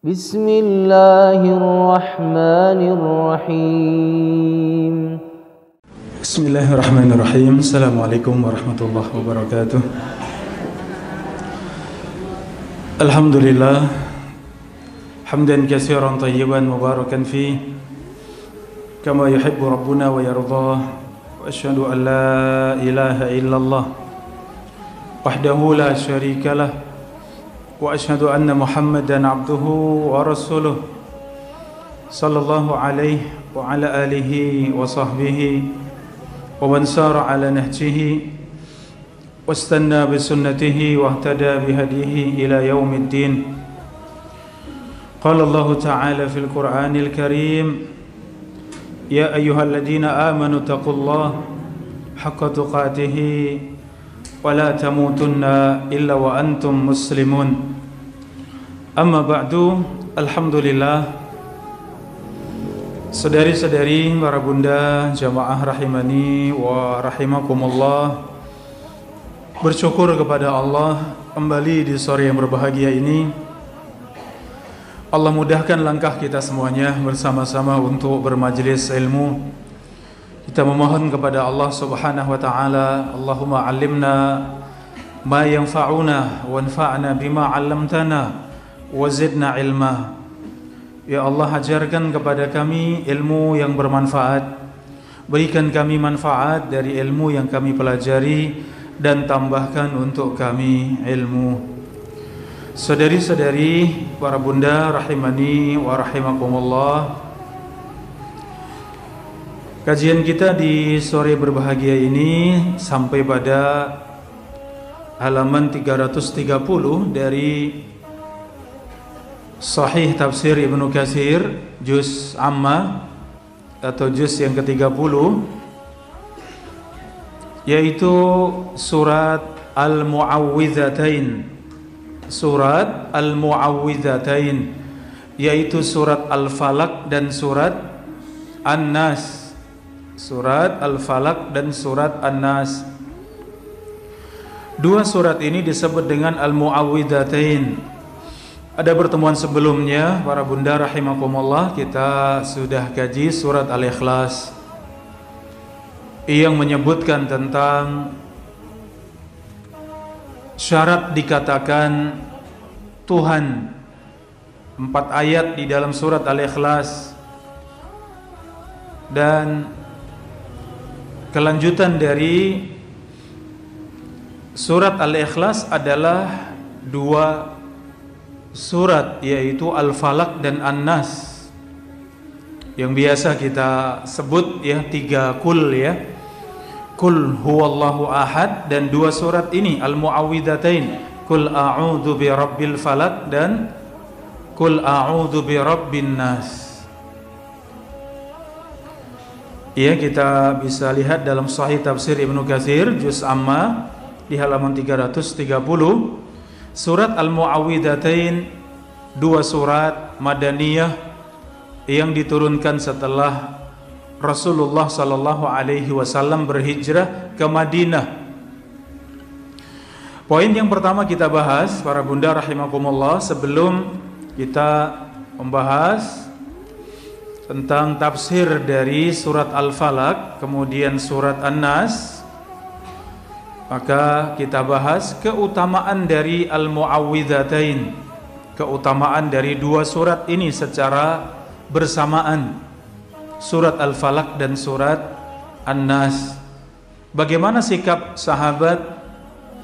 Bismillahirrahmanirrahim. Bismillahirrahmanirrahim. Assalamualaikum warahmatullahi wabarakatuh. Alhamdulillah hamdan katsiran tayyiban mubarakan fi kama yuhibbu rabbuna wa yardah. Wa asyhadu an la ilaha illallah wahdahu la syarika lah. Wa asyhadu anna Muhammadan abduhu wa rasuluh sallallahu alaihi wa ala alihi wa sahbihi wa man sara ala nahjihi wastanna bi sunnatihi wa ihtada bi hadihi ila yaumiddin. Qala Allah ta'ala fil Qur'anil Karim, ya ayyuhalladzina amanu taqullaha haqqa tuqatih wa la tamutunna illa wa antum muslimun. Amma ba'du. Alhamdulillah, saudari-saudari, para bunda, jamaah rahimani wa rahimakumullah, bersyukur kepada Allah kembali di sore yang berbahagia ini. Allah mudahkan langkah kita semuanya bersama-sama untuk bermajlis ilmu. Kita memohon kepada Allah Subhanahu wa taala, Allahumma 'allimna ma yanfa'una wanfa'na bima 'allamtana wa zidna ilma. Ya Allah, ajarkan kepada kami ilmu yang bermanfaat, berikan kami manfaat dari ilmu yang kami pelajari, dan tambahkan untuk kami ilmu. Saudari-saudari, para bunda rahimani wa rahimakumullah, kajian kita di sore berbahagia ini sampai pada halaman 330 dari Sahih Tafsir Ibnu Katsir, juz Amma atau juz yang ke-30, yaitu surat Al-Mu'awwidzatain. Surat Al-Mu'awwidzatain, yaitu surat Al-Falaq dan surat An-Nas. Surat Al-Falaq dan surat An-Nas. Dua surat ini disebut dengan Al-Mu'awwidzatain. Ada pertemuan sebelumnya, para bunda rahimakumullah, kita sudah kaji surat Al-Ikhlas yang menyebutkan tentang syarat dikatakan Tuhan. 4 ayat di dalam surat Al-Ikhlas, dan kelanjutan dari surat Al-Ikhlas adalah 2 surat, yaitu Al-Falaq dan An-Nas, yang biasa kita sebut ya 3 kul ya. Kul huwallahu ahad, dan 2 surat ini Al-Mu'awwidzatain, Kul a'udzu birabbil falaq dan Kul a'udzu birabbin nas. Ya, kita bisa lihat dalam Sahih Tafsir Ibnu Katsir juz Amma di halaman 330. Surat Al-Mu'awwidzatain 2 surat Madaniyah yang diturunkan setelah Rasulullah sallallahu alaihi wasallam berhijrah ke Madinah. Poin yang pertama kita bahas, para bunda rahimakumullah, sebelum kita membahas tentang tafsir dari surat Al-Falaq kemudian surat An-Nas, maka kita bahas keutamaan dari Al-Mu'awwidzatain, keutamaan dari 2 surat ini secara bersamaan, surat Al-Falaq dan surat An-Nas. Bagaimana sikap sahabat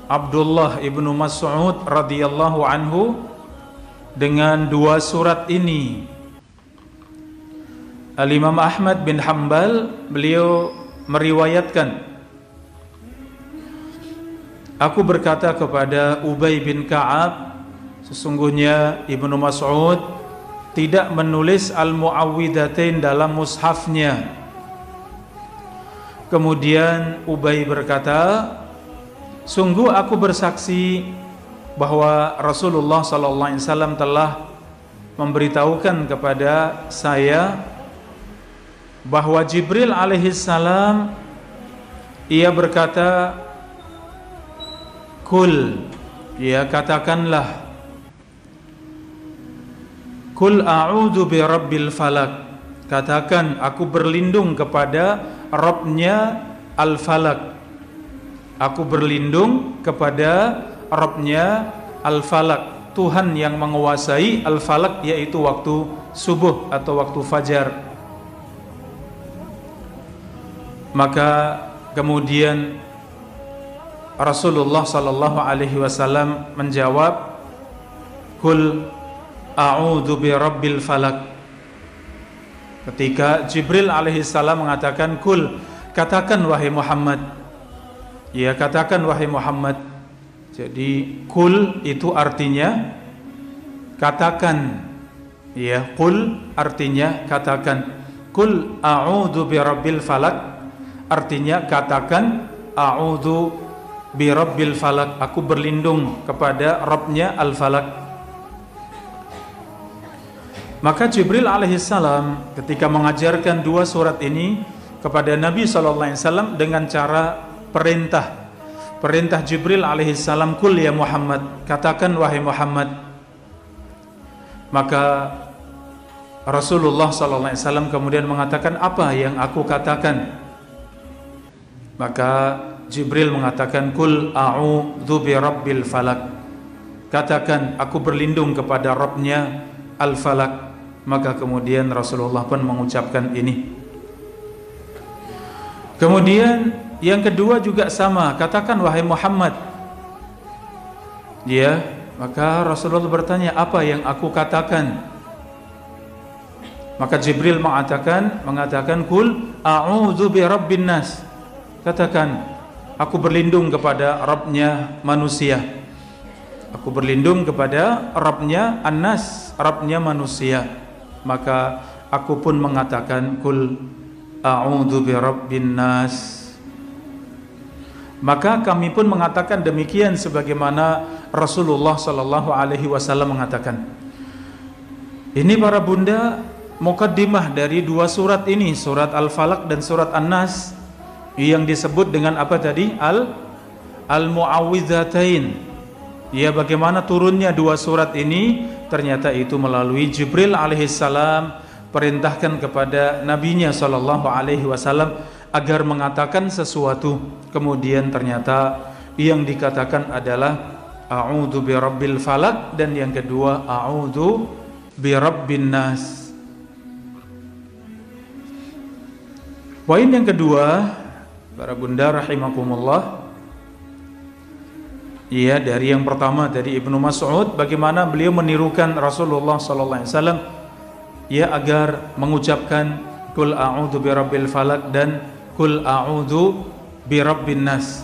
Abdullah ibnu Mas'ud radhiyallahu anhu dengan 2 surat ini? Al-Imam Ahmad bin Hanbal, beliau meriwayatkan, aku berkata kepada Ubay bin Ka'ab, sesungguhnya Ibnu Mas'ud tidak menulis Al-Mu'awwidzatain dalam mushafnya. Kemudian Ubay berkata, sungguh aku bersaksi bahwa Rasulullah SAW telah memberitahukan kepada saya bahwa Jibril alaihissalam, ia berkata, kul, ya katakanlah, Qul a'udzu birabbil falak. Katakan aku berlindung kepada Rabbnya Al-Falak. Aku berlindung kepada Rabbnya Al-Falak, Tuhan yang menguasai Al-Falak, yaitu waktu subuh atau waktu fajar. Maka kemudian Rasulullah sallallahu alaihi wasallam menjawab, Qul a'udzu birabbil falak. Ketika Jibril alaihi salam mengatakan, Qul, katakan wahai Muhammad. Ya, katakan wahai Muhammad. Jadi Qul itu artinya katakan. Ya, Qul artinya katakan. Qul a'udzu birabbil falak artinya katakan a'udzu birabbil falak, aku berlindung kepada Rabbnya Al-Falak. Maka Jibril alaihissalam ketika mengajarkan dua surat ini kepada Nabi SAW dengan cara perintah Jibril alaihissalam, Qul ya Muhammad, katakan wahai Muhammad. Maka Rasulullah SAW kemudian mengatakan, apa yang aku katakan? Maka Jibril mengatakan, Qul a'udzu birabbil falak, katakan aku berlindung kepada Rabbnya Al-Falak. Maka kemudian Rasulullah pun mengucapkan ini. Kemudian yang kedua juga sama, katakan wahai Muhammad. Ya, maka Rasulullah bertanya, apa yang aku katakan? Maka Jibril mengatakan Qul a'udzu birabbin nas, katakan aku berlindung kepada Rabbnya manusia. Aku berlindung kepada Rabbnya An-Nas, Rabbnya manusia. Maka aku pun mengatakan Qul a'udzu birabbin nas. Maka kami pun mengatakan demikian sebagaimana Rasulullah sallallahu alaihi wasallam mengatakan. Ini para bunda mukaddimah dari dua surat ini, surat Al-Falaq dan surat An-Nas, yang disebut dengan apa tadi? Al-Mu'awwidzatain. Ya, bagaimana turunnya dua surat ini? Ternyata itu melalui Jibril alaihissalam perintahkan kepada nabinya sallallahu alaihi wasallam agar mengatakan sesuatu. Kemudian ternyata yang dikatakan adalah a'udzu birabbil falaq, dan yang kedua a'udzu birabbin nas. Poin yang kedua, para bunda rahimakumullah, iya, dari yang pertama dari Ibnu Mas'ud, bagaimana beliau menirukan Rasulullah sallallahu alaihi wasallam ya agar mengucapkan Qul a'udzu birabbil falaq dan Qul a'udzu birabbin nas.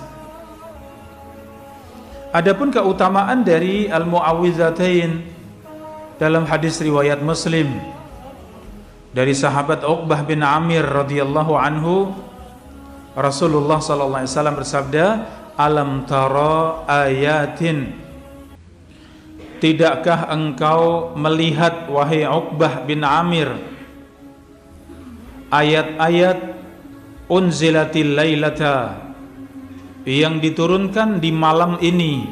Adapun keutamaan dari al-mu'awwidzatain dalam hadis riwayat Muslim dari sahabat Uqbah bin Amir radhiyallahu anhu, Rasulullah sallallahu alaihi wasallam bersabda, Alam tara ayatin, tidakkah engkau melihat wahai Uqbah bin Amir ayat-ayat unzilatil lailata, yang diturunkan di malam ini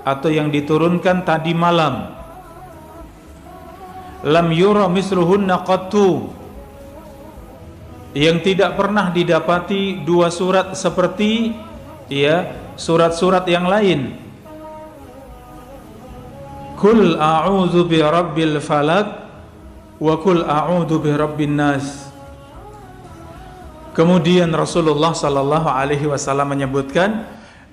atau yang diturunkan tadi malam, lam yura misluhunna qattu, yang tidak pernah didapati dua surat seperti ya surat-surat yang lain. Qul a'udzu birabbil falaq wa qul a'udzu birabbin nas. Kemudian Rasulullah sallallahu alaihi wasallam menyebutkan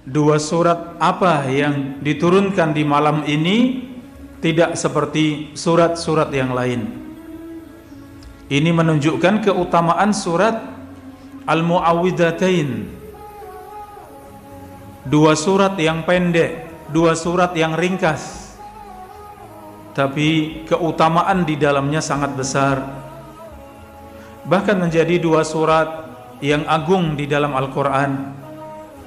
dua surat apa yang diturunkan di malam ini tidak seperti surat-surat yang lain. Ini menunjukkan keutamaan surat Al-Mu'awwidzatain. Dua surat yang pendek, dua surat yang ringkas, tapi keutamaan di dalamnya sangat besar. Bahkan menjadi dua surat yang agung di dalam Al-Quran.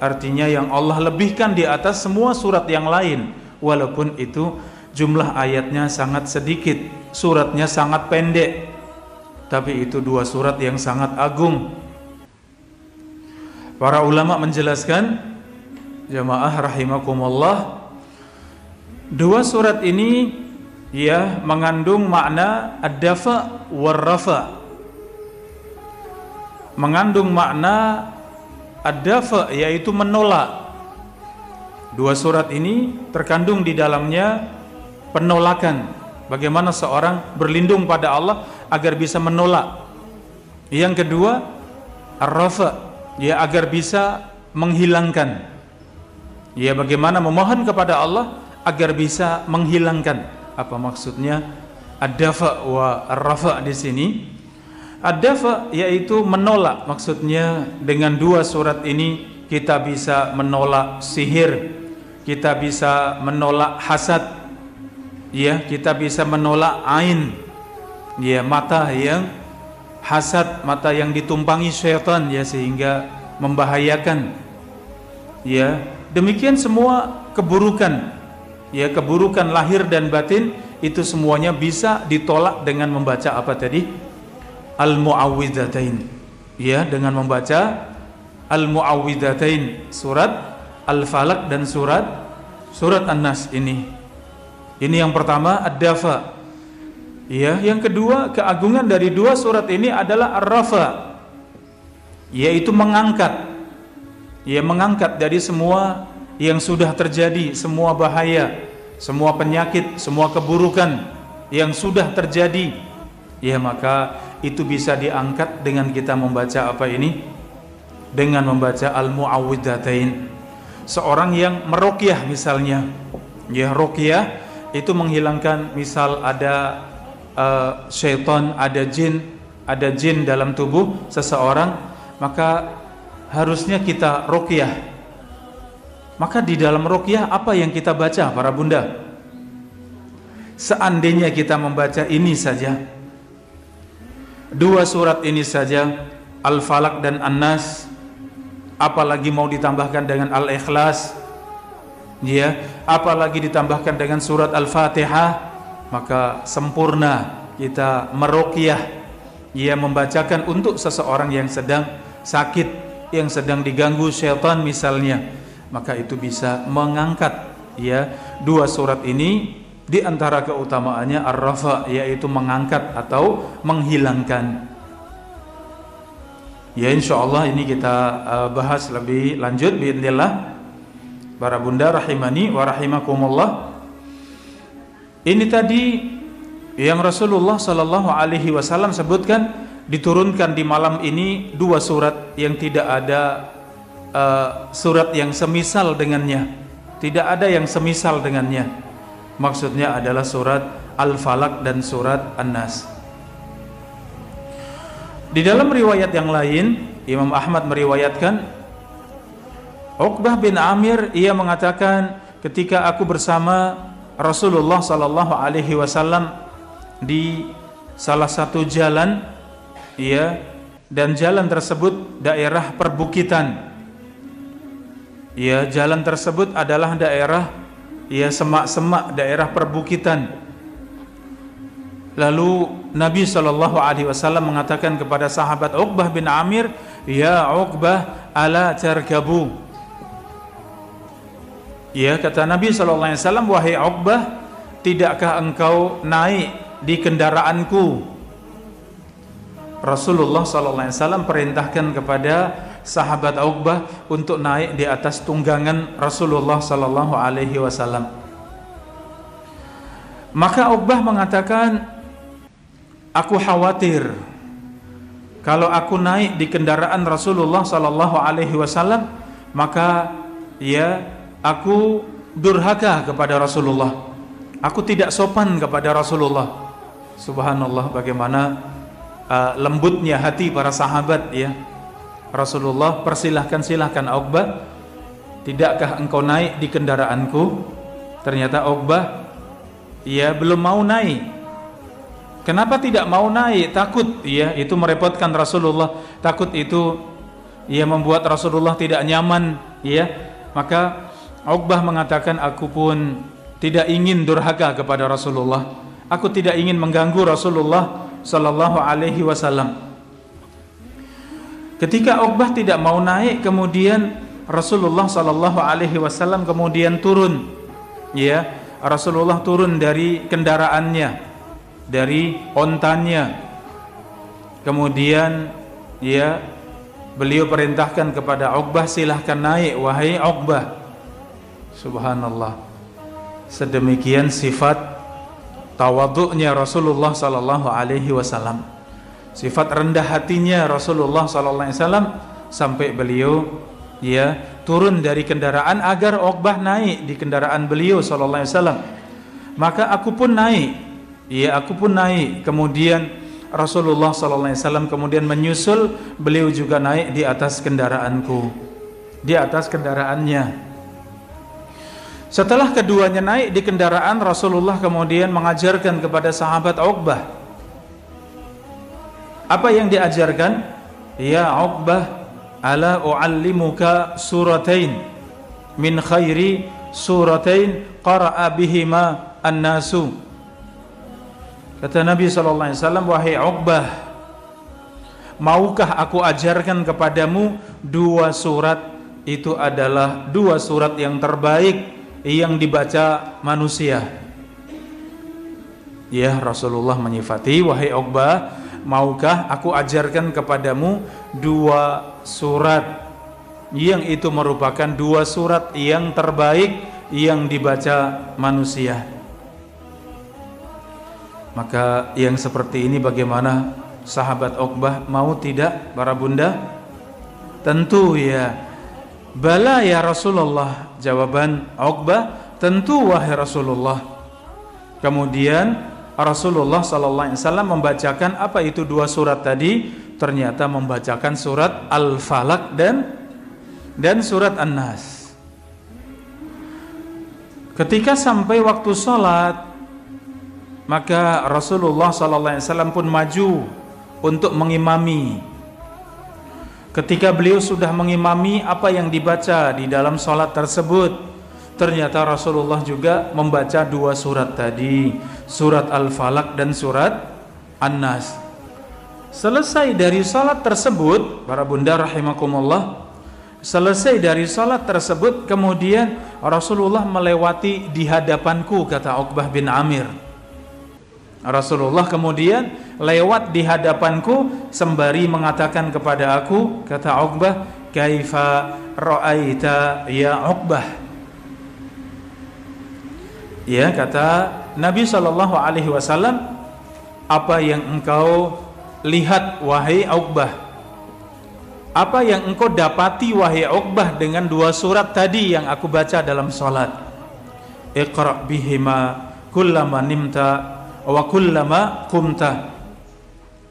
Artinya yang Allah lebihkan di atas semua surat yang lain, walaupun itu jumlah ayatnya sangat sedikit, suratnya sangat pendek, tapi itu dua surat yang sangat agung. Para ulama menjelaskan, jamaah rahimakumullah, dua surat ini ya mengandung makna ad-dafa war-rafa. Mengandung makna ad-dafa, yaitu menolak. Dua surat ini terkandung di dalamnya penolakan, bagaimana seorang berlindung pada Allah agar bisa menolak. Yang kedua, ar-rafa, ya agar bisa menghilangkan. Ya bagaimana memohon kepada Allah agar bisa menghilangkan. Apa maksudnya ad-dafa wa ar-rafa di sini? Ad-dafa yaitu menolak, maksudnya dengan dua surat ini kita bisa menolak sihir, kita bisa menolak hasad, ya kita bisa menolak ain, ya mata yang hasad, mata yang ditumpangi syaitan, ya sehingga membahayakan. Ya demikian semua keburukan, ya keburukan lahir dan batin itu semuanya bisa ditolak dengan membaca apa tadi? Al-Mu'awwidzatain. Ya, dengan membaca Al-Mu'awwidzatain, surat Al-Falaq dan surat An-Nas ini. Ini yang pertama, ad-dafa. Ya, yang kedua, keagungan dari dua surat ini adalah ar-rafa, yaitu mengangkat. Ya, mengangkat dari semua yang sudah terjadi, semua bahaya, semua penyakit, semua keburukan yang sudah terjadi. Ya, maka itu bisa diangkat dengan kita membaca apa ini? Dengan membaca Al-Mu'awwidzatain. Seorang yang meruqyah misalnya, ya ruqyah itu menghilangkan misal ada syaitan, ada jin dalam tubuh seseorang, maka harusnya kita ruqyah. Maka di dalam ruqyah apa yang kita baca para bunda? Seandainya kita membaca ini saja, dua surat ini saja, Al-Falaq dan An-Nas, apalagi mau ditambahkan dengan Al-Ikhlas, ya, apalagi ditambahkan dengan surat Al-Fatihah, maka sempurna kita meruqyah, ya membacakan untuk seseorang yang sedang sakit, yang sedang diganggu syaitan misalnya, maka itu bisa mengangkat, ya dua surat ini. Di antara keutamaannya ar-rafa, yaitu mengangkat atau menghilangkan. Ya insyaallah ini kita bahas lebih lanjut biidznillah para bunda rahimani wa rahimakumullah. Ini tadi yang Rasulullah sallallahu alaihi wasallam sebutkan, diturunkan di malam ini dua surat yang tidak ada surat yang semisal dengannya. Tidak ada yang semisal dengannya. Maksudnya adalah surat Al-Falaq dan surat An-Nas. Di dalam riwayat yang lain, Imam Ahmad meriwayatkan, Uqbah bin Amir ia mengatakan, ketika aku bersama Rasulullah sallallahu alaihi wasallam di salah satu jalan, ya, dan jalan tersebut daerah perbukitan. Ya, jalan tersebut adalah daerah, ya semak-semak, daerah perbukitan. Lalu Nabi SAW mengatakan kepada sahabat Uqbah bin Amir, ya Uqbah, ala tarkabu. Ya, kata Nabi SAW, wahai Uqbah, tidakkah engkau naik di kendaraanku? Rasulullah SAW perintahkan kepada sahabat Uqbah untuk naik di atas tunggangan Rasulullah SAW. Maka Uqbah mengatakan, aku khawatir kalau aku naik di kendaraan Rasulullah SAW, maka ya aku durhaka kepada Rasulullah, aku tidak sopan kepada Rasulullah. Subhanallah, bagaimana lembutnya hati para sahabat, ya. Rasulullah silahkan Uqbah, tidakkah engkau naik di kendaraanku? Ternyata Uqbah, ya belum mau naik. Kenapa tidak mau naik? Takut, ya itu merepotkan Rasulullah, takut itu ya membuat Rasulullah tidak nyaman, ya. Maka Uqbah mengatakan, aku pun tidak ingin durhaka kepada Rasulullah, aku tidak ingin mengganggu Rasulullah sallallahu alaihi wasallam. Ketika Uqbah tidak mau naik, kemudian Rasulullah sallallahu alaihi wasallam kemudian turun, ya, Rasulullah turun dari kendaraannya, dari ontanya. Kemudian beliau perintahkan kepada Uqbah, silahkan naik wahai Uqbah. Subhanallah. Sedemikian sifat tawadhu'nya Rasulullah sallallahu alaihi wasallam. Sifat rendah hatinya Rasulullah sallallahu alaihi wasallam sampai beliau turun dari kendaraan agar Uqbah naik di kendaraan beliau sallallahu alaihi wasallam. Maka aku pun naik. Kemudian Rasulullah sallallahu alaihi wasallam kemudian menyusul, beliau juga naik di atas kendaraanku, di atas kendaraannya. Setelah keduanya naik di kendaraan, Rasulullah kemudian mengajarkan kepada sahabat Uqbah. Apa yang diajarkan? Ya Uqbah, ala u'allimuka suratain min khairi suratain qara'a bihima an-nasu. Kata Nabi sallallahu alaihi wasallam, wahai Uqbah, maukah aku ajarkan kepadamu dua surat, itu adalah dua surat yang terbaik yang dibaca manusia. Ya, Rasulullah menyifati, wahai Uqbah, maukah aku ajarkan kepadamu dua surat yang itu merupakan dua surat yang terbaik yang dibaca manusia. Maka yang seperti ini bagaimana sahabat Uqbah mau tidak para bunda? Tentu ya. Bala ya Rasulullah. Jawaban Uqbah, tentu wahai Rasulullah. Kemudian Rasulullah sallallahu alaihi wasallam membacakan apa itu dua surat tadi? Ternyata membacakan surat Al-Falaq dan surat An-Nas. Ketika sampai waktu salat, maka Rasulullah sallallahu alaihi wasallam pun maju untuk mengimami. Ketika beliau sudah mengimami apa yang dibaca di dalam salat tersebut, ternyata Rasulullah juga membaca dua surat tadi, surat Al-Falaq dan surat An-Nas. Selesai dari salat tersebut, para bunda rahimakumullah, selesai dari salat tersebut, kemudian Rasulullah melewati di hadapanku, kata Uqbah bin Amir. Rasulullah kemudian lewat di hadapanku sembari mengatakan kepada aku, kata Uqbah, kaifa ra'aita ya Uqbah. Ya, kata Nabi sallallahu alaihi wasallam, apa yang engkau lihat wahai Uqbah? Apa yang engkau dapati wahai Uqbah dengan dua surat tadi yang aku baca dalam salat? Iqra bihima kullama nimta wa kullama qumta.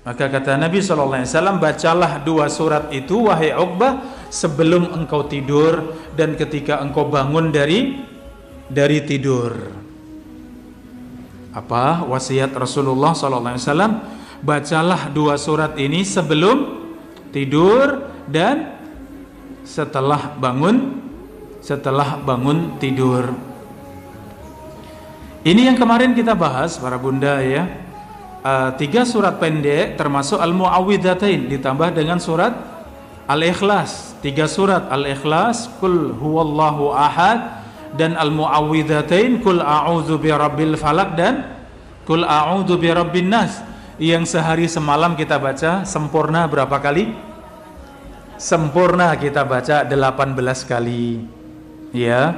Maka kata Nabi sallallahu alaihi wasallam, bacalah dua surat itu wahai Uqbah sebelum engkau tidur dan ketika engkau bangun dari tidur. Apa wasiat Rasulullah sallallahu alaihi wasallam? Bacalah dua surat ini sebelum tidur dan setelah bangun tidur. Ini yang kemarin kita bahas para bunda ya. 3 surat pendek termasuk Al-Mu'awwidzatain ditambah dengan surat Al-Ikhlas. 3 surat Al-Ikhlas, Qul huwallahu ahad, dan Al-Mu'awwidzatain, Qul a'udzu birabbil falaq dan Qul a'udzu birabbin nas. Yang sehari semalam kita baca sempurna berapa kali? Sempurna kita baca 18 kali. Ya.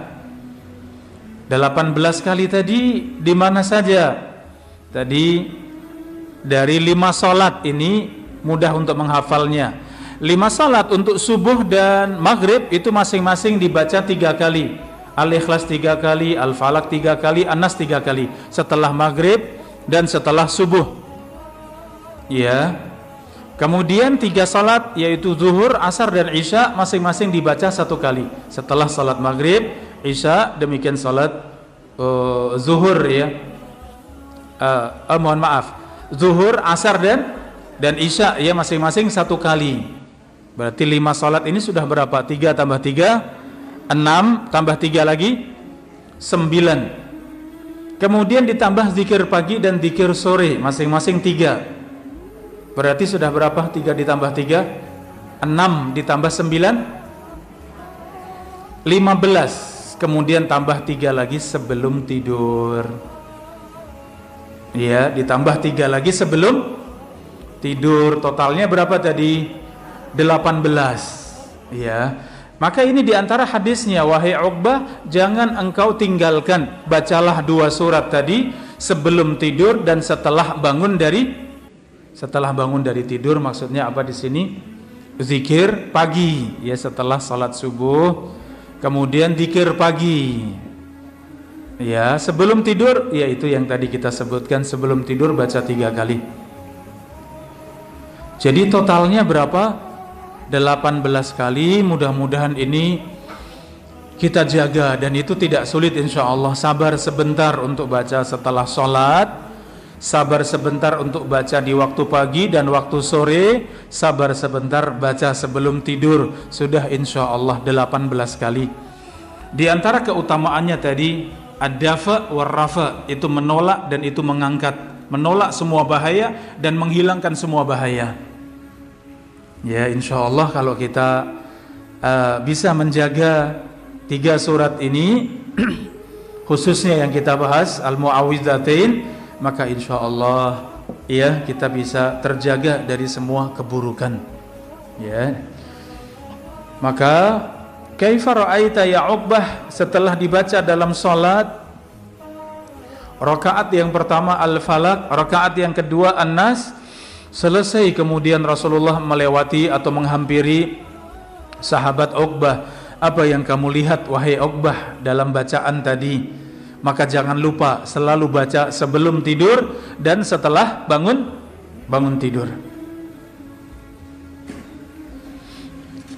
18 kali tadi di mana saja? Tadi dari 5 salat ini mudah untuk menghafalnya. 5 salat untuk subuh dan maghrib itu masing-masing dibaca 3 kali. Al-Ikhlas 3 kali, Al-Falaq 3 kali, An-Nas 3 kali. Setelah maghrib dan setelah subuh. Ya. Kemudian 3 salat yaitu zuhur, asar dan isya masing-masing dibaca 1 kali. Setelah salat maghrib, isya, demikian salat zuhur ya. Mohon maaf. Zuhur, asar dan isya ya masing-masing 1 kali. Berarti 5 salat ini sudah berapa? 3 tambah 3 6 tambah 3 lagi 9. Kemudian ditambah zikir pagi dan zikir sore masing-masing 3. Berarti sudah berapa? 3 ditambah 3 6 ditambah 9 15. kemudian tambah 3 lagi sebelum tidur. Ya, ditambah 3 lagi sebelum tidur. Totalnya berapa tadi? 18. Ya. Maka ini diantara hadisnya, wahai Uqbah, jangan engkau tinggalkan, bacalah 2 surat tadi sebelum tidur dan setelah bangun dari tidur. Maksudnya apa di sini? Zikir pagi, ya, setelah salat subuh, kemudian zikir pagi. Ya, sebelum tidur, yaitu yang tadi kita sebutkan, sebelum tidur baca 3 kali. Jadi totalnya berapa? 18 kali. Mudah-mudahan ini kita jaga, dan itu tidak sulit insya Allah. Sabar sebentar untuk baca setelah sholat, sabar sebentar untuk baca di waktu pagi dan waktu sore, sabar sebentar baca sebelum tidur. Sudah insya Allah 18 kali. Di antara keutamaannya tadi, ad-dafa war-rafa, itu menolak dan itu mengangkat, menolak semua bahaya dan menghilangkan semua bahaya. Ya, insya Allah kalau kita bisa menjaga 3 surat ini, khususnya yang kita bahas Al-Mu'awwidzatain, maka insya Allah ya kita bisa terjaga dari semua keburukan. Ya, maka kaifa ra'aita ya Uqbah, setelah dibaca dalam salat, rakaat yang pertama Al-Falaq, rakaat yang kedua An-Nas, selesai kemudian Rasulullah melewati atau menghampiri sahabat Uqbah. Apa yang kamu lihat wahai Uqbah dalam bacaan tadi? Maka jangan lupa selalu baca sebelum tidur dan setelah bangun tidur.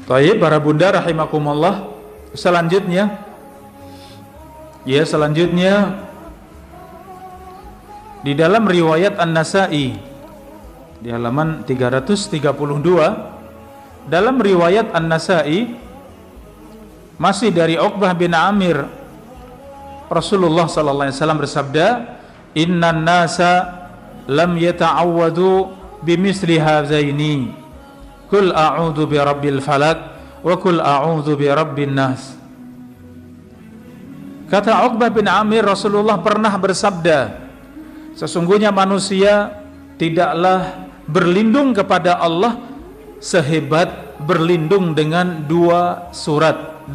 Baik, para bunda rahimakumullah. Selanjutnya di dalam riwayat An-Nasa'i di halaman 332, dalam riwayat An-Nasa'i masih dari Uqbah bin Amir, Rasulullah sallallahu alaihi wasallam bersabda, "Innan nasa lam yata'awwadu bimisli hadzaini. Qul a'udzu birabbil falaq wa qul a'udzu birabbin nas." Kata Uqbah bin Amir, Rasulullah pernah bersabda, sesungguhnya manusia tidaklah berlindung kepada Allah sehebat berlindung dengan 2 surat,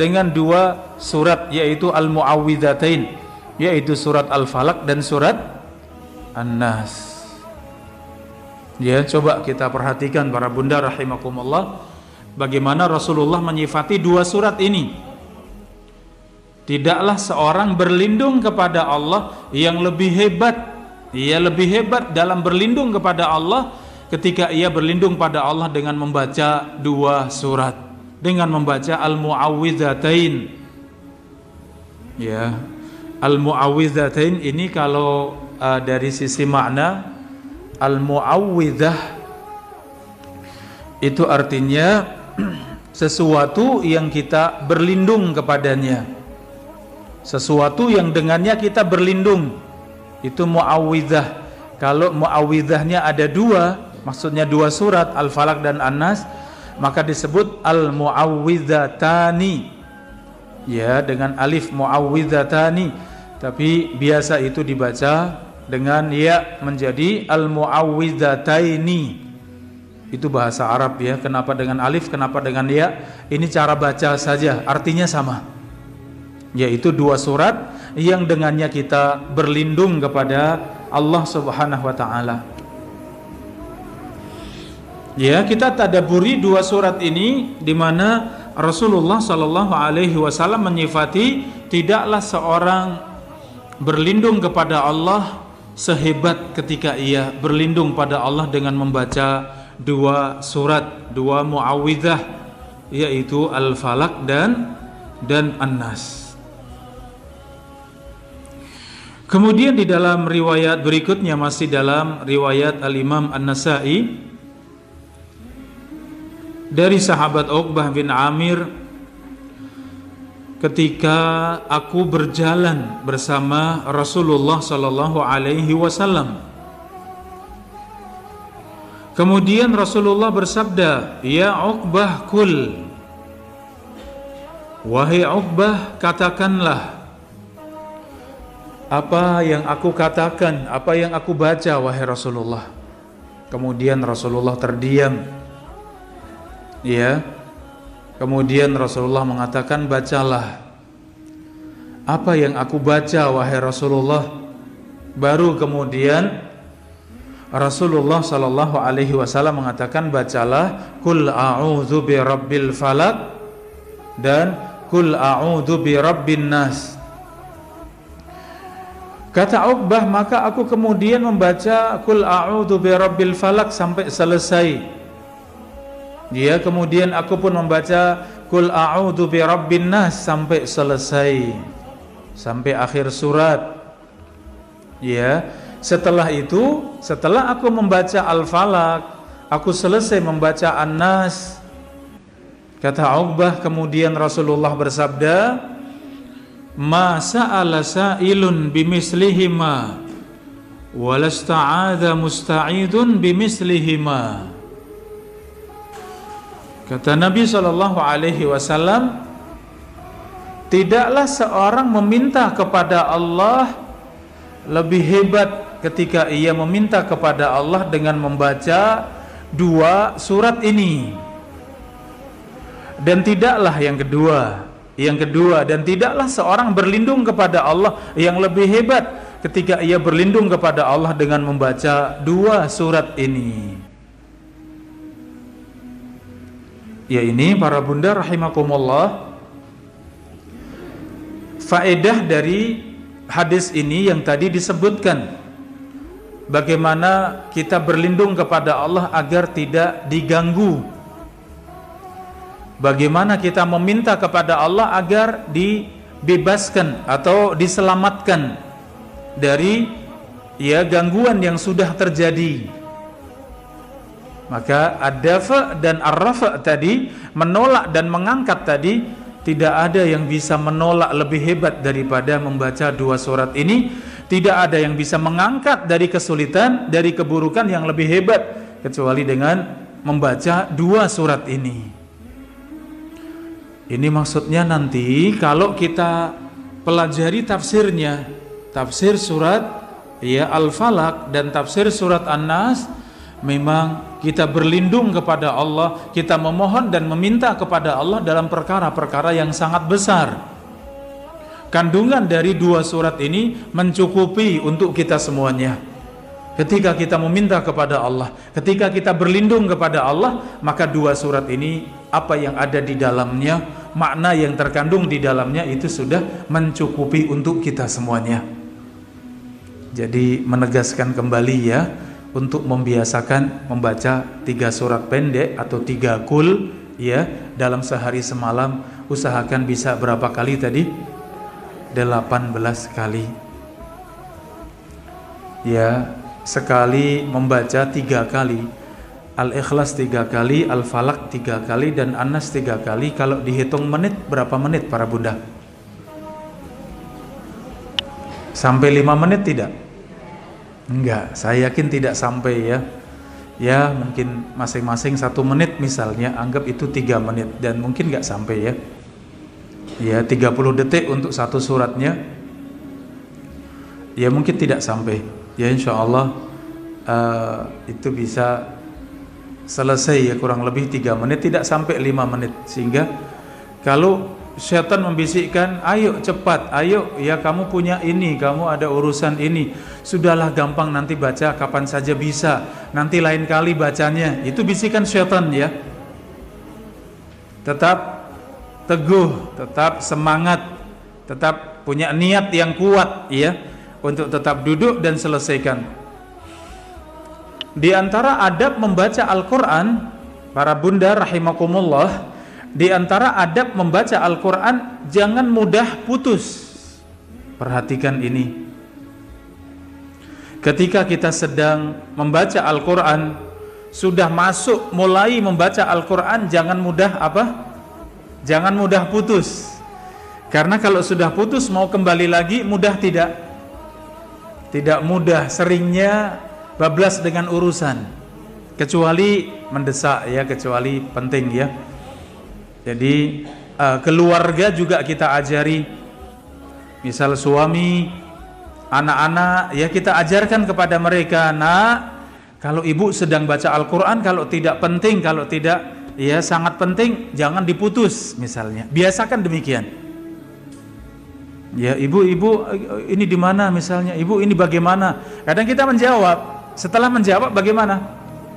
yaitu Al-Mu'awwidzatain, yaitu surat Al-Falaq dan surat An-Nas. Ya, coba kita perhatikan para bunda rahimakumullah, bagaimana Rasulullah menyifati 2 surat ini. Tidaklah seorang berlindung kepada Allah yang lebih hebat, ia lebih hebat dalam berlindung kepada Allah ketika ia berlindung pada Allah dengan membaca 2 surat, dengan membaca Al-Mu'awwidzatain. Ya, Al-Mu'awwidzatain ini kalau dari sisi makna, Al-Mu'awwidzah itu artinya sesuatu yang kita berlindung kepadanya, sesuatu yang dengannya kita berlindung, itu Mu'awwidzah. Kalau Mu'awwidzahnya ada 2, maksudnya 2 surat Al-Falaq dan An-Nas, maka disebut Al-Mu'awwidzatani, ya, dengan alif Mu'awwidzatani. Tapi biasa itu dibaca dengan ya menjadi Al-Mu'awwidzataini. Itu bahasa Arab ya, kenapa dengan alif, kenapa dengan ya, ini cara baca saja, artinya sama, yaitu 2 surat yang dengannya kita berlindung kepada Allah Subhanahu wa ta'ala. Ya, kita tadabburi 2 surat ini, di mana Rasulullah sallallahu alaihi wasallam menyifati tidaklah seorang berlindung kepada Allah sehebat ketika ia berlindung pada Allah dengan membaca 2 surat, 2 mu'awwidzah, yaitu Al-Falaq dan An-Nas. Kemudian di dalam riwayat berikutnya, masih dalam riwayat Al-Imam An-Nasa'i, dari sahabat Uqbah bin Amir, ketika aku berjalan bersama Rasulullah sallallahu alaihi wasallam, kemudian Rasulullah bersabda, "Ya Uqbah, kul." Wahai Uqbah, katakanlah apa yang aku katakan, apa yang aku baca, wahai Rasulullah. Kemudian Rasulullah terdiam. Ya. Kemudian Rasulullah mengatakan, bacalah apa yang aku baca, wahai Rasulullah. Baru kemudian Rasulullah sallallahu alaihi wasallam mengatakan, bacalah Qul a'udzu birabbil falaq dan Qul a'udzu birabbin nas. Kata Uqbah, maka aku kemudian membaca Qul a'udzu birabbil falaq sampai selesai. Dia kemudian aku pun membaca Qul a'udzu birabbin nas sampai selesai, sampai akhir surat. Ya, setelah itu, setelah aku membaca Al-Falaq, aku selesai membaca An-Nas. Kata Uqbah, kemudian Rasulullah bersabda, ma sa'ala sa'ilun bimislihima walasta'adha musta'idun bimislihima. Kata Nabi SAW, tidaklah seorang meminta kepada Allah lebih hebat ketika ia meminta kepada Allah dengan membaca dua surat ini. Dan tidaklah yang kedua, dan tidaklah seorang berlindung kepada Allah yang lebih hebat ketika ia berlindung kepada Allah dengan membaca dua surat ini. Ya, ini para bunda rahimakumullah, faedah dari hadis ini yang tadi disebutkan, bagaimana kita berlindung kepada Allah agar tidak diganggu. Bagaimana kita meminta kepada Allah agar dibebaskan atau diselamatkan dari gangguan yang sudah terjadi. Maka ad-dafa dan ar-rafa tadi, menolak dan mengangkat tadi, tidak ada yang bisa menolak lebih hebat daripada membaca dua surat ini. Tidak ada yang bisa mengangkat dari kesulitan, dari keburukan yang lebih hebat kecuali dengan membaca dua surat ini. Ini maksudnya nanti kalau kita pelajari tafsirnya, tafsir surat Al-Falaq dan tafsir surat An-Nas, memang kita berlindung kepada Allah, kita memohon dan meminta kepada Allah dalam perkara-perkara yang sangat besar. Kandungan dari dua surat ini mencukupi untuk kita semuanya. Ketika kita meminta kepada Allah, ketika kita berlindung kepada Allah, maka dua surat ini, apa yang ada di dalamnya, makna yang terkandung di dalamnya itu sudah mencukupi untuk kita semuanya. Jadi menegaskan kembali ya, untuk membiasakan membaca 3 surat pendek atau 3 qul ya dalam sehari semalam. Usahakan bisa berapa kali tadi? 18 kali. Ya, sekali membaca 3 kali, Al-Ikhlas 3 kali, Al-Falaq 3 kali, dan An-Nas 3 kali. Kalau dihitung menit, berapa menit para bunda? Sampai 5 menit tidak? Enggak, saya yakin tidak sampai ya. Ya mungkin masing-masing 1 menit misalnya, anggap itu 3 menit, dan mungkin enggak sampai ya. Ya 30 detik untuk satu suratnya, ya mungkin tidak sampai. Ya insya Allah itu bisa selesai ya kurang lebih 3 menit, tidak sampai 5 menit. Sehingga kalau syaitan membisikkan, ayo cepat, ayo ya kamu punya ini, kamu ada urusan ini, sudahlah gampang nanti baca kapan saja bisa, nanti lain kali bacanya, itu bisikan syaitan ya. Tetap teguh, tetap semangat, tetap punya niat yang kuat ya, untuk tetap duduk dan selesaikan. Di antara adab membaca Al-Quran, para bunda rahimakumullah, di antara adab membaca Al-Quran, jangan mudah putus. Perhatikan ini. Ketika kita sedang membaca Al-Quran, sudah masuk mulai membaca Al-Quran, jangan mudah apa? Jangan mudah putus. Karena kalau sudah putus mau kembali lagi mudah tidak? Tidak mudah, seringnya bablas dengan urusan, kecuali mendesak ya, kecuali penting ya. Jadi keluarga juga kita ajari. Misal suami, anak-anak, ya kita ajarkan kepada mereka, nak, kalau ibu sedang baca Al-Quran, kalau tidak penting, kalau tidak ya sangat penting, jangan diputus misalnya. Biasakan demikian. Ya ibu ini di mana misalnya, ibu ini bagaimana? Kadang kita menjawab, setelah menjawab bagaimana?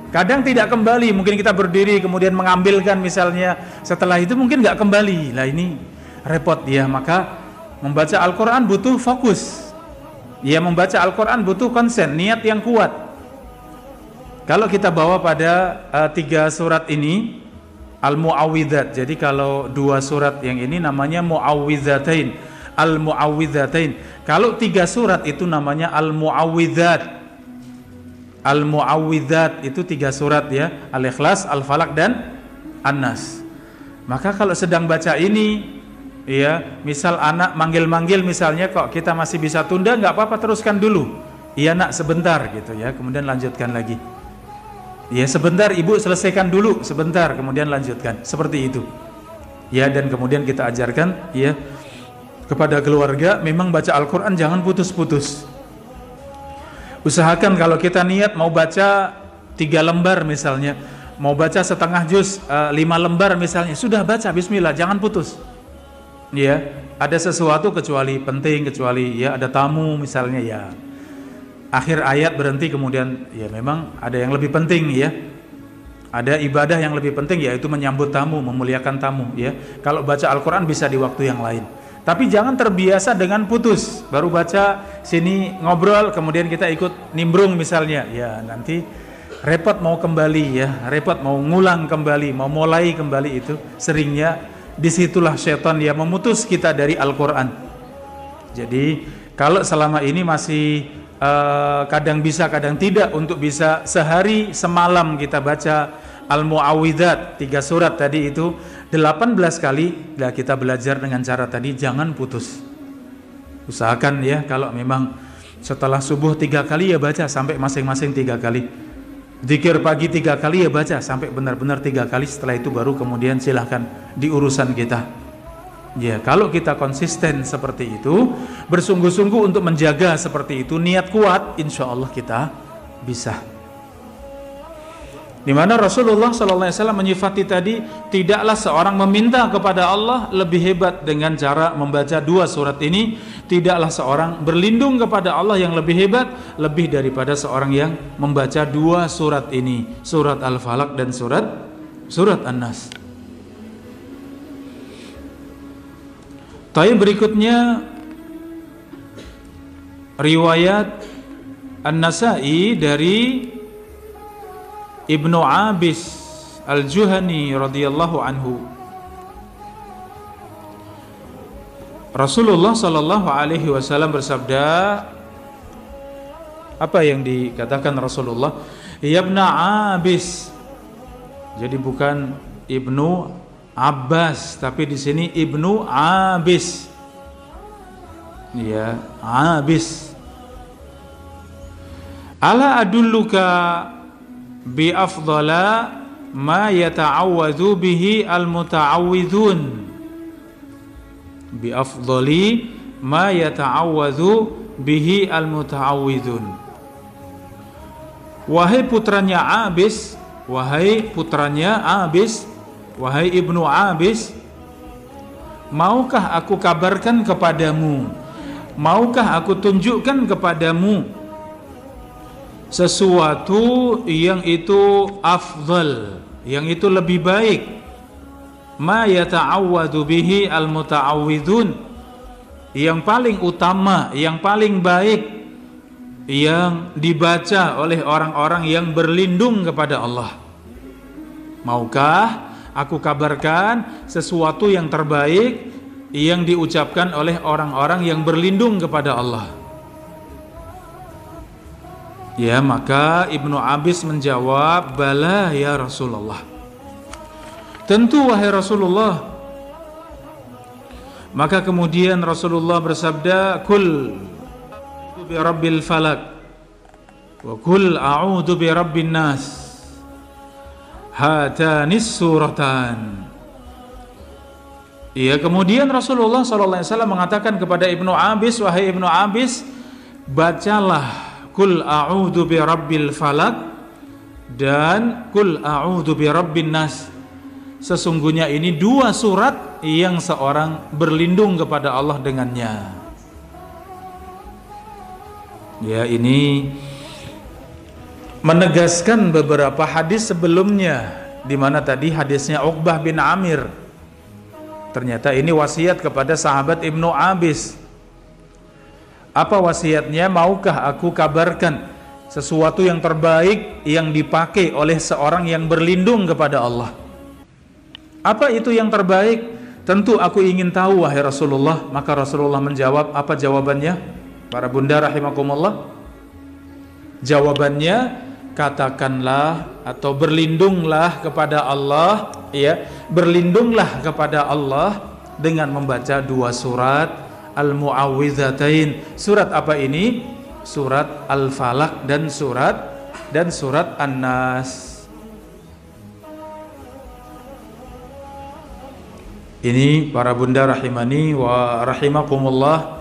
Kadang tidak kembali, mungkin kita berdiri kemudian mengambilkan misalnya, setelah itu mungkin nggak kembali. Lah ini repot ya. Maka membaca Al-Quran butuh fokus. Ya membaca Al-Quran butuh konsen, niat yang kuat. Kalau kita bawa pada 3 surat ini Al-Mu'awwidzat. Jadi kalau 2 surat yang ini namanya Mu'awwidzatain, Al-Mu'awwidzatain. Kalau 3 surat itu namanya Al-Mu'awwidzat. Al-Mu'awwidzat itu 3 surat ya, Al-Ikhlas, Al-Falaq dan An-Nas. Maka kalau sedang baca ini ya, misal anak manggil-manggil misalnya, kok kita masih bisa tunda, nggak apa-apa, teruskan dulu. Iya nak, sebentar gitu ya, kemudian lanjutkan lagi. Ya sebentar ibu, selesaikan dulu sebentar, kemudian lanjutkan. Seperti itu. Ya, dan kemudian kita ajarkan ya kepada keluarga, memang baca Al-Quran jangan putus-putus. Usahakan kalau kita niat mau baca 3 lembar misalnya, mau baca setengah juz 5 lembar misalnya, sudah baca bismillah, jangan putus. Ya, ada sesuatu kecuali penting, kecuali ya ada tamu misalnya, ya akhir ayat berhenti, kemudian ya memang ada yang lebih penting ya. Ada ibadah yang lebih penting, yaitu menyambut tamu, memuliakan tamu ya. Kalau baca Al-Quran bisa di waktu yang lain. Tapi jangan terbiasa dengan putus, baru baca sini ngobrol, kemudian kita ikut nimbrung misalnya, ya nanti repot mau kembali ya, repot mau ngulang kembali, mau mulai kembali. Itu seringnya disitulah setan yang memutus kita dari Al-Quran. Jadi kalau selama ini masih kadang bisa kadang tidak, untuk bisa sehari semalam kita baca Al-Mu'awwidzat 3 surat tadi itu 18 kali, nah kita belajar dengan cara tadi, jangan putus. Usahakan ya, kalau memang setelah subuh 3 kali ya baca sampai masing-masing 3 kali. Zikir pagi 3 kali ya baca sampai benar-benar 3 kali. Setelah itu baru kemudian silahkan di urusan kita. Ya, kalau kita konsisten seperti itu, bersungguh-sungguh untuk menjaga seperti itu, niat kuat, insya Allah kita bisa. Di mana Rasulullah SAW menyifati tadi, tidaklah seorang meminta kepada Allah lebih hebat dengan cara membaca 2 surat ini. Tidaklah seorang berlindung kepada Allah yang lebih hebat lebih daripada seorang yang membaca 2 surat ini, surat Al-Falaq dan surat An-Nas. Tapi berikutnya riwayat An-Nasa'i dari Ibnu Abis Al-Juhani radhiyallahu anhu. Rasulullah sallallahu alaihi wasallam bersabda, apa yang dikatakan Rasulullah? Ya Ibnu Abis. Jadi bukan Ibnu Abbas, tapi di sini Ibnu Abis. Ya, Abis. Ala adulluka bi afdala ma yata'awwadhu bihi al-muta'awwidhun. Bi afdali ma yata'awwadhu bihi al-muta'awwidhun. Wahai putranya Abis, wahai Ibnu Abis, maukah aku kabarkan kepadamu, maukah aku tunjukkan kepadamu sesuatu yang itu afdal, yang itu lebih baik, ma yata'awwadu bihi al-muta'awwidun, yang paling utama, yang paling baik, yang dibaca oleh orang-orang yang berlindung kepada Allah. Maukah aku kabarkan sesuatu yang terbaik yang diucapkan oleh orang-orang yang berlindung kepada Allah? Ya, maka Ibnu Abis menjawab, bala ya Rasulullah. Tentu wahai Rasulullah. Maka kemudian Rasulullah bersabda, kul bi rabbil falak wa kul a'udzu bi rabbin nas, hatanis suratan. Iya, kemudian Rasulullah SAW mengatakan kepada Ibnu Abis, wahai Ibnu Abis, bacalah Qul a'udzu birabbil falaq dan Qul a'udzu birabbin nas. Sesungguhnya ini dua surat yang seorang berlindung kepada Allah dengannya. Ya, ini menegaskan beberapa hadis sebelumnya, di mana tadi hadisnya Uqbah bin Amir. Ternyata ini wasiat kepada sahabat Ibnu Abis. Apa wasiatnya? Maukah aku kabarkan sesuatu yang terbaik yang dipakai oleh seorang yang berlindung kepada Allah? Apa itu yang terbaik? Tentu aku ingin tahu, wahai Rasulullah. Maka Rasulullah menjawab, apa jawabannya? Para bunda rahimakumullah. Jawabannya, katakanlah atau berlindunglah kepada Allah, ya, berlindunglah kepada Allah dengan membaca dua surat Al-Mu'awwidzatain. Surat apa ini? Surat Al-Falaq dan surat An-Nas. Ini para bunda rahimani wa rahimakumullah.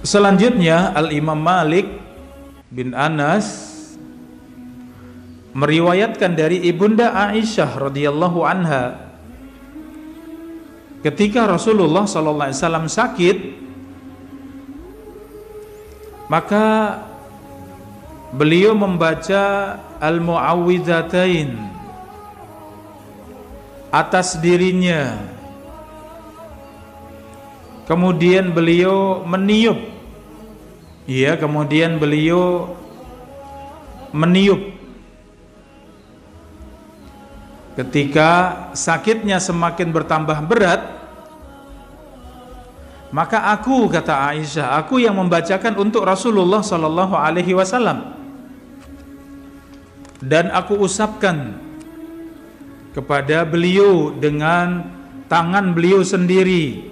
Selanjutnya Al-Imam Malik bin Anas meriwayatkan dari Ibunda Aisyah radhiyallahu anha, ketika Rasulullah SAW sakit, maka beliau membaca Al-Mu'awwidzatain atas dirinya. Kemudian beliau meniup, ya, kemudian beliau meniup. Ketika sakitnya semakin bertambah berat, maka aku, kata Aisyah, aku yang membacakan untuk Rasulullah Sallallahu Alaihi Wasallam, dan aku usapkan kepada beliau dengan tangan beliau sendiri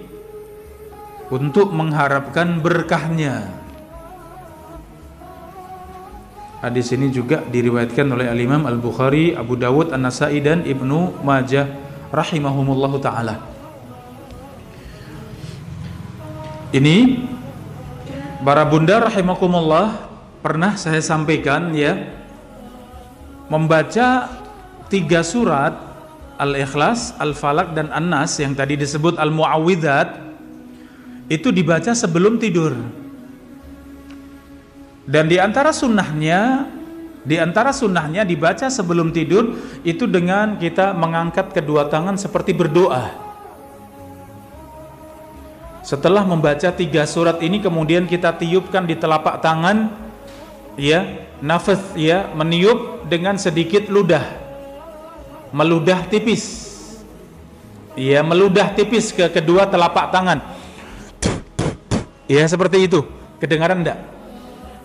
untuk mengharapkan berkahnya. Hadis ini juga diriwayatkan oleh Al-Imam Al-Bukhari, Abu Dawud, An-Nasai dan Ibnu Majah rahimahumullahu ta'ala. Ini para bunda rahimakumullah, pernah saya sampaikan, ya, membaca 3 surat Al-Ikhlas, Al-Falaq dan An-Nas yang tadi disebut Al-Mu'awwidzat itu dibaca sebelum tidur. Dan di antara sunnahnya dibaca sebelum tidur itu dengan kita mengangkat kedua tangan seperti berdoa. Setelah membaca 3 surat ini, kemudian kita tiupkan di telapak tangan, ya, nafas, ya, meniup dengan sedikit ludah, meludah tipis, ya, meludah tipis ke kedua telapak tangan, ya, seperti itu. Kedengaran enggak?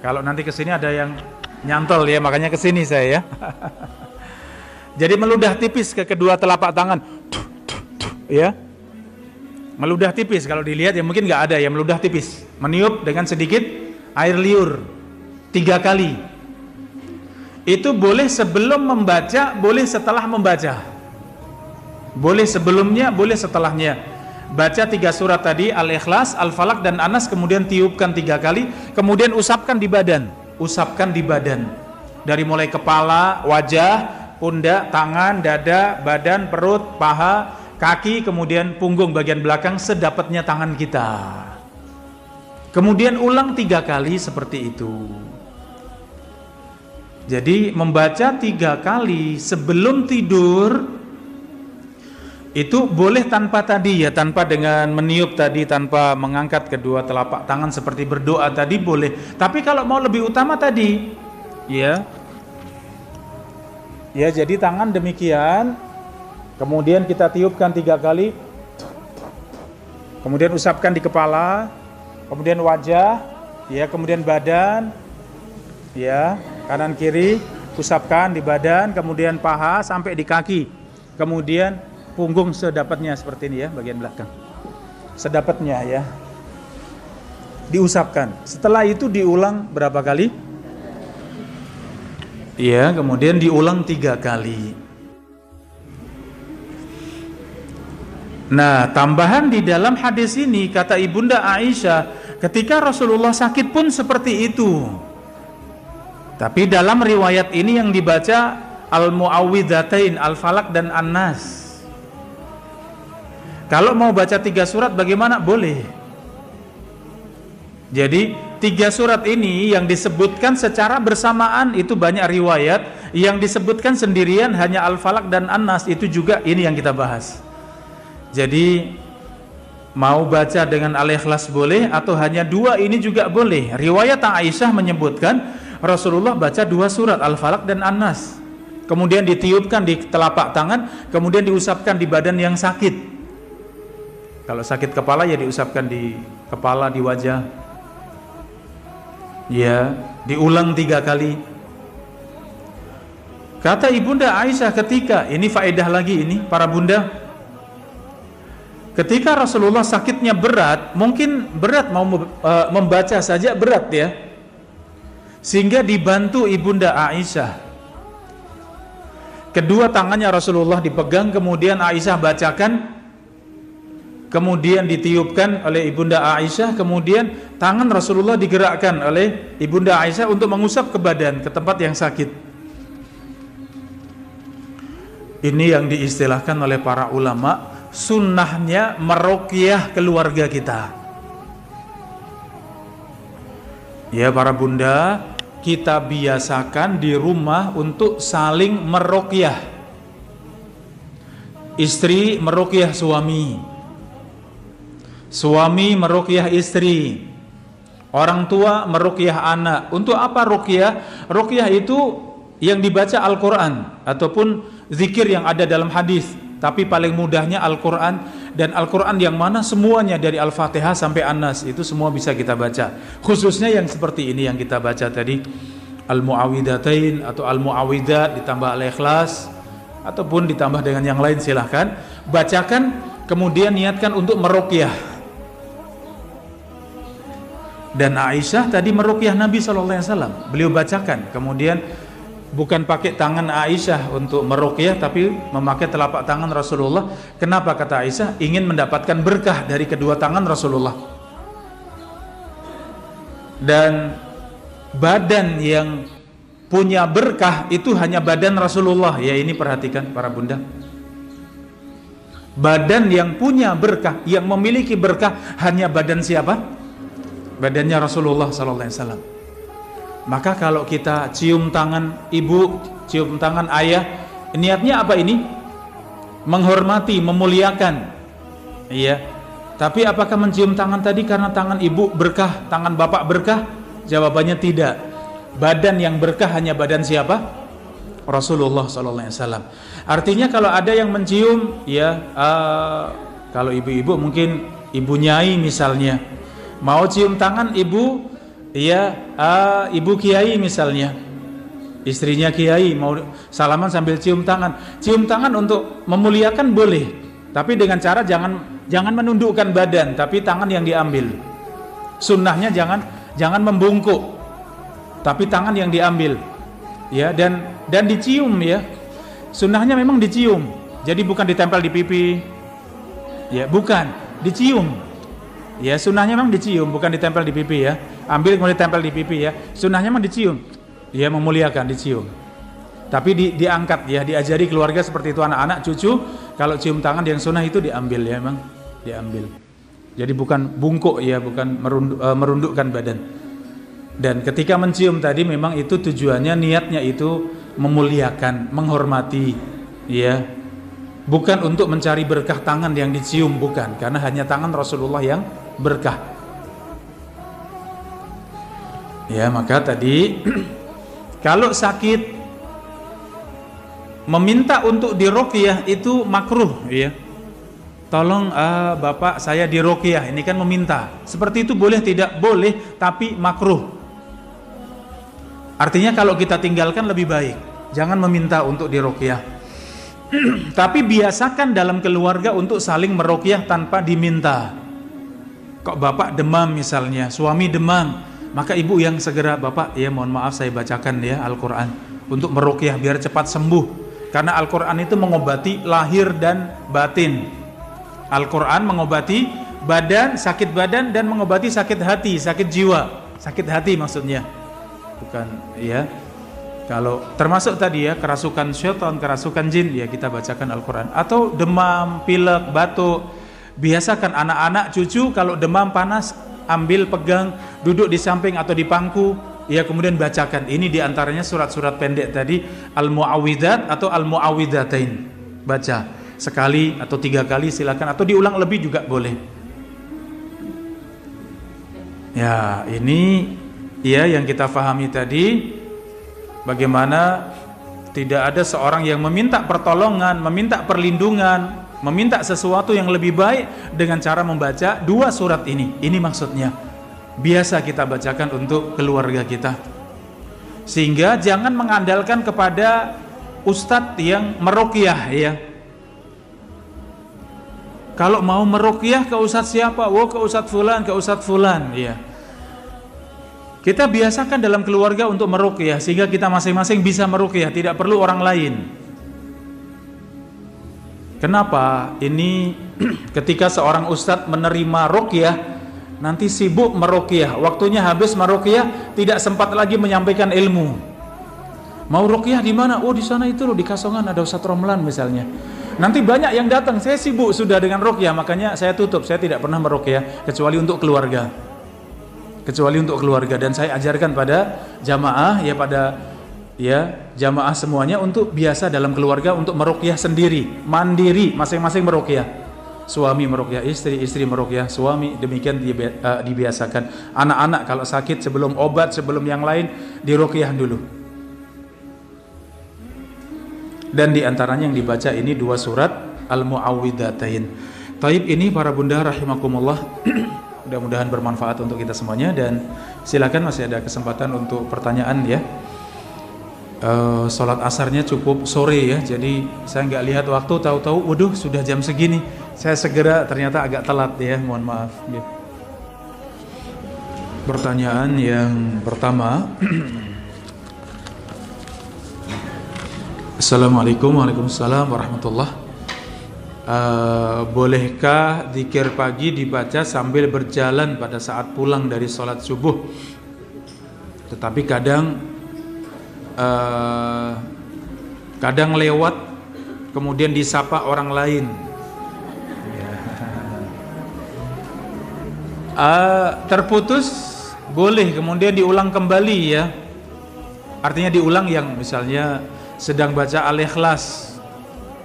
Kalau nanti kesini ada yang nyantol, ya, makanya kesini saya, ya. Jadi meludah tipis ke kedua telapak tangan, ya, meludah tipis. Kalau dilihat ya mungkin nggak ada, ya, meludah tipis, meniup dengan sedikit air liur 3 kali. Itu boleh sebelum membaca, boleh setelah membaca, boleh sebelumnya, boleh setelahnya. Baca 3 surat tadi, Al-Ikhlas, Al-Falaq dan An-Nas, kemudian tiupkan 3 kali, kemudian usapkan di badan. Usapkan di badan, dari mulai kepala, wajah, pundak, tangan, dada, badan, perut, paha, kaki, kemudian punggung bagian belakang sedapatnya tangan kita. Kemudian ulang 3 kali seperti itu. Jadi membaca 3 kali sebelum tidur itu boleh tanpa tadi, ya, tanpa dengan meniup tadi, tanpa mengangkat kedua telapak tangan seperti berdoa tadi boleh. Tapi kalau mau lebih utama tadi, ya, jadi tangan demikian, kemudian kita tiupkan 3 kali, kemudian usapkan di kepala, kemudian wajah, ya, kemudian badan, ya, kanan kiri, usapkan di badan, kemudian paha sampai di kaki, kemudian punggung sedapatnya seperti ini, ya, bagian belakang sedapatnya, ya, diusapkan. Setelah itu diulang berapa kali? Ya, kemudian diulang 3 kali. Nah, tambahan di dalam hadis ini kata Ibunda Aisyah, ketika Rasulullah sakit pun seperti itu. Tapi dalam riwayat ini yang dibaca Al-Mu'awwidzatain, Al-Falaq dan An-Nas. Kalau mau baca 3 surat bagaimana? Boleh. Jadi 3 surat ini yang disebutkan secara bersamaan itu banyak riwayat, yang disebutkan sendirian hanya Al-Falaq dan An-Nas, itu juga ini yang kita bahas. Jadi mau baca dengan Al-Ikhlas boleh, atau hanya 2 ini juga boleh. Riwayat Aisyah menyebutkan Rasulullah baca 2 surat Al-Falaq dan An-Nas, kemudian ditiupkan di telapak tangan, kemudian diusapkan di badan yang sakit. Kalau sakit kepala ya diusapkan di kepala, di wajah. Ya, diulang 3 kali. Kata Ibunda Aisyah ketika, ini faedah lagi ini para bunda, ketika Rasulullah sakitnya berat, mungkin berat mau membaca saja berat ya, sehingga dibantu Ibunda Aisyah. Kedua tangannya Rasulullah dipegang, kemudian Aisyah bacakan, kemudian ditiupkan oleh Ibunda Aisyah, kemudian tangan Rasulullah digerakkan oleh Ibunda Aisyah untuk mengusap ke badan, ke tempat yang sakit. Ini yang diistilahkan oleh para ulama sunnahnya meruqyah keluarga kita. Ya para bunda, kita biasakan di rumah untuk saling meruqyah. Istri meruqyah suami, suami meruqyah istri, orang tua meruqyah anak. Untuk apa ruqyah? Ruqyah itu yang dibaca Al-Quran ataupun zikir yang ada dalam hadis. Tapi paling mudahnya Al-Quran, dan Al-Quran yang mana semuanya dari Al-Fatihah sampai An-Nas itu semua bisa kita baca. Khususnya yang seperti ini yang kita baca tadi, Al-Mu'awwidzatain atau Al-Mu'awwidzat ditambah Al-Ikhlas ataupun ditambah dengan yang lain, silahkan bacakan, kemudian niatkan untuk meruqyah. Dan Aisyah tadi meruqyah Nabi SAW, beliau bacakan, kemudian bukan pakai tangan Aisyah untuk meruqyah, tapi memakai telapak tangan Rasulullah. Kenapa kata Aisyah? Ingin mendapatkan berkah dari kedua tangan Rasulullah. Dan badan yang punya berkah itu hanya badan Rasulullah. Ya, ini perhatikan para bunda. Badan yang punya berkah, yang memiliki berkah hanya badan siapa? Badannya Rasulullah SAW. Maka kalau kita cium tangan ibu, cium tangan ayah, niatnya apa ini? Menghormati, memuliakan. Iya. Tapi apakah mencium tangan tadi karena tangan ibu berkah, tangan bapak berkah? Jawabannya tidak. Badan yang berkah hanya badan siapa? Rasulullah SAW. Artinya kalau ada yang mencium, ya, kalau ibu-ibu mungkin ibu nyai misalnya, mau cium tangan ibu, iya, ibu kiai misalnya, istrinya kiai mau salaman sambil cium tangan. Cium tangan untuk memuliakan boleh, tapi dengan cara jangan menundukkan badan, tapi tangan yang diambil. Sunnahnya jangan membungkuk, tapi tangan yang diambil. Ya, dan dicium ya. Sunnahnya memang dicium. Jadi bukan ditempel di pipi. Ya, bukan, dicium. Ya, sunnahnya memang dicium, bukan ditempel di pipi ya. Ambil kemudian ditempel di pipi ya. Sunnahnya memang dicium. Ya, memuliakan, dicium. Tapi diangkat ya, diajari keluarga seperti itu, anak-anak, cucu, kalau cium tangan yang sunnah itu diambil ya, memang diambil. Jadi bukan bungkuk ya, bukan merundukkan badan. Dan ketika mencium tadi memang itu tujuannya, niatnya itu memuliakan, menghormati ya. Bukan untuk mencari berkah tangan yang dicium, bukan, karena hanya tangan Rasulullah yang berkah. Ya, maka tadi kalau sakit meminta untuk diruqyah itu makruh ya. Tolong Bapak saya diruqyah, ini kan meminta. Seperti itu boleh tidak? Boleh, tapi makruh. Artinya kalau kita tinggalkan lebih baik. Jangan meminta untuk diruqyah. Tapi biasakan dalam keluarga untuk saling meruqyah tanpa diminta. Kok bapak demam misalnya, suami demam, maka ibu yang segera, Bapak ya mohon maaf saya bacakan ya Al-Quran untuk meruqyah biar cepat sembuh. Karena Al-Quran itu mengobati lahir dan batin. Al-Quran mengobati badan, sakit badan, dan mengobati sakit hati, sakit jiwa, sakit hati maksudnya, bukan ya. Kalau termasuk tadi ya, kerasukan syaitan, kerasukan jin, ya kita bacakan Al-Quran. Atau demam, pilek, batuk, biasakan anak-anak, cucu kalau demam panas, ambil, pegang, duduk di samping atau di pangku, ya kemudian bacakan. Ini diantaranya surat-surat pendek tadi, Al-Mu'awwidzat atau Al-Mu'awwidzatain. Baca sekali atau 3 kali silakan, atau diulang lebih juga boleh. Ya, ini ya yang kita pahami tadi. Bagaimana tidak ada seorang yang meminta pertolongan, meminta perlindungan, meminta sesuatu yang lebih baik dengan cara membaca 2 surat ini. Ini maksudnya biasa kita bacakan untuk keluarga kita, sehingga jangan mengandalkan kepada ustadz yang meruqyah ya. Kalau mau meruqyah ke ustadz siapa? Oh, ke ustadz fulan, ke ustadz fulan ya. Kita biasakan dalam keluarga untuk meruqyah, sehingga kita masing-masing bisa meruqyah, tidak perlu orang lain. Kenapa? Ini ketika seorang ustadz menerima ruqyah, nanti sibuk meruqyah, waktunya habis meruqyah, tidak sempat lagi menyampaikan ilmu. Mau ruqyah di mana? Oh, di sana itu loh, di Kasongan ada Ustadz Romlan misalnya. Nanti banyak yang datang, saya sibuk sudah dengan ruqyah, makanya saya tutup, saya tidak pernah meruqyah kecuali untuk keluarga. Dan saya ajarkan pada jamaah ya, pada ya jamaah semuanya untuk biasa dalam keluarga untuk meruqyah sendiri, mandiri, masing-masing meruqyah. Suami meruqyah istri, istri meruqyah suami, demikian dibiasakan. Anak-anak kalau sakit sebelum obat, sebelum yang lain diruqyah dulu. Dan diantaranya yang dibaca ini 2 surat Al-Mu'awwidzatain. Taib, ini para bunda rahimakumullah. Mudah-mudahan bermanfaat untuk kita semuanya, dan silakan masih ada kesempatan untuk pertanyaan ya. Sholat asarnya cukup sore ya, jadi saya nggak lihat waktu, tahu-tahu waduh sudah jam segini, saya segera, ternyata agak telat ya, mohon maaf ya. Pertanyaan yang pertama. Assalamualaikum warahmatullahi wabarakatuh. Bolehkah zikir pagi dibaca sambil berjalan pada saat pulang dari sholat subuh? Tetapi kadang lewat kemudian disapa orang lain. Terputus boleh kemudian diulang kembali ya. Artinya diulang yang misalnya sedang baca Al-Ikhlas,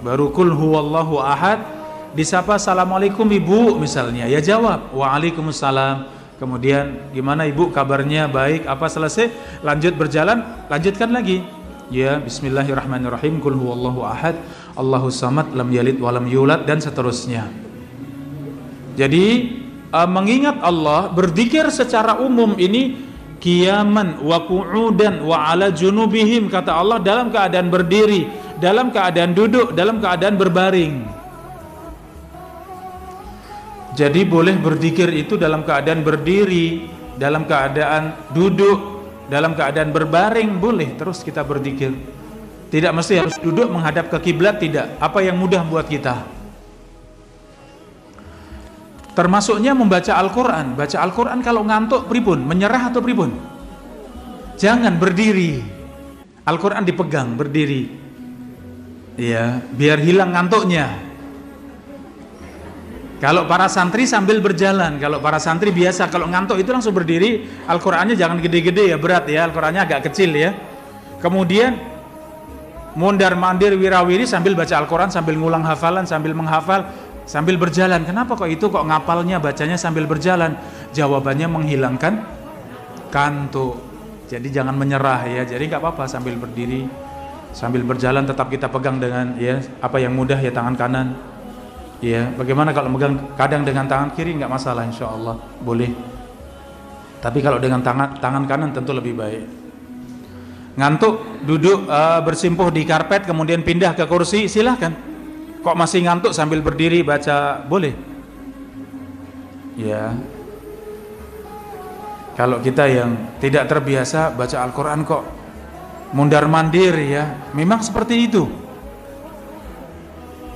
baru kul huwallahu ahad, disapa assalamualaikum ibu misalnya, ya jawab waalaikumsalam, kemudian gimana ibu kabarnya, baik, apa, selesai, lanjut berjalan, lanjutkan lagi ya, bismillahirrahmanirrahim, kul huwallahu ahad, Allahus samad, lam yalid walam yulad, dan seterusnya. Jadi mengingat Allah, berzikir secara umum ini qiyaman wa qu'udan wa ala junubihim, kata Allah, dalam keadaan berdiri, dalam keadaan duduk, dalam keadaan berbaring. Jadi boleh berzikir itu dalam keadaan berdiri, dalam keadaan duduk, dalam keadaan berbaring, boleh terus kita berzikir. Tidak mesti harus duduk menghadap ke kiblat, tidak. Apa yang mudah buat kita. Termasuknya membaca Al-Quran. Baca Al-Quran kalau ngantuk pripun? Menyerah atau pripun? Jangan berdiri. Al-Quran dipegang berdiri. Ya, biar hilang ngantuknya. Kalau para santri sambil berjalan, kalau para santri biasa kalau ngantuk itu langsung berdiri. Al-Qurannya jangan gede-gede ya, berat ya, Al-Qurannya agak kecil ya. Kemudian mondar-mandir wirawiri sambil baca Al-Quran, sambil ngulang hafalan, sambil menghafal, sambil berjalan. Kenapa kok itu, kok ngapalnya bacanya sambil berjalan? Jawabannya menghilangkan kantuk. Jadi jangan menyerah ya. Jadi nggak apa-apa sambil berdiri, sambil berjalan tetap kita pegang dengan ya apa yang mudah ya, tangan kanan. Ya, bagaimana kalau megang kadang dengan tangan kiri nggak masalah, insya Allah boleh. Tapi kalau dengan tangan kanan tentu lebih baik. Ngantuk duduk bersimpuh di karpet kemudian pindah ke kursi, silahkan. Kok masih ngantuk sambil berdiri baca, boleh. Ya. Kalau kita yang tidak terbiasa baca Al-Quran kok mundar mandir ya, memang seperti itu.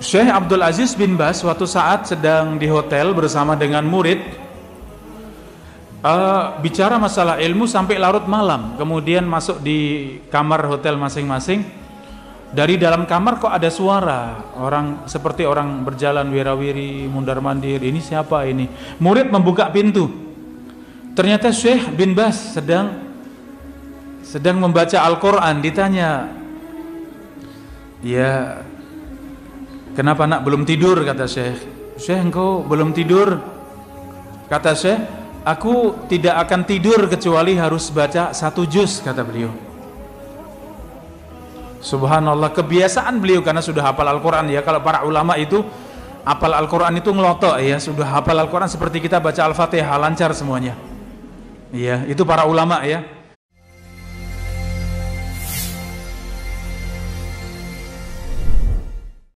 Syekh Abdul Aziz bin Baz suatu saat sedang di hotel bersama dengan murid, bicara masalah ilmu sampai larut malam. Kemudian masuk di kamar hotel masing-masing. Dari dalam kamar kok ada suara orang, seperti orang berjalan wirawiri mundar-mandir. Ini siapa ini? Murid membuka pintu. Ternyata Syekh bin Baz sedang membaca Al-Quran. Ditanya, ya, kenapa nak belum tidur? Kata Syekh. Syekh, engkau belum tidur? Kata Syekh, aku tidak akan tidur kecuali harus baca 1 juz, kata beliau. Subhanallah, kebiasaan beliau karena sudah hafal Al-Quran ya. Kalau para ulama itu hafal Al-Quran itu ngelotok ya, sudah hafal Al-Quran seperti kita baca Al-Fatihah, lancar semuanya. Iya, itu para ulama ya.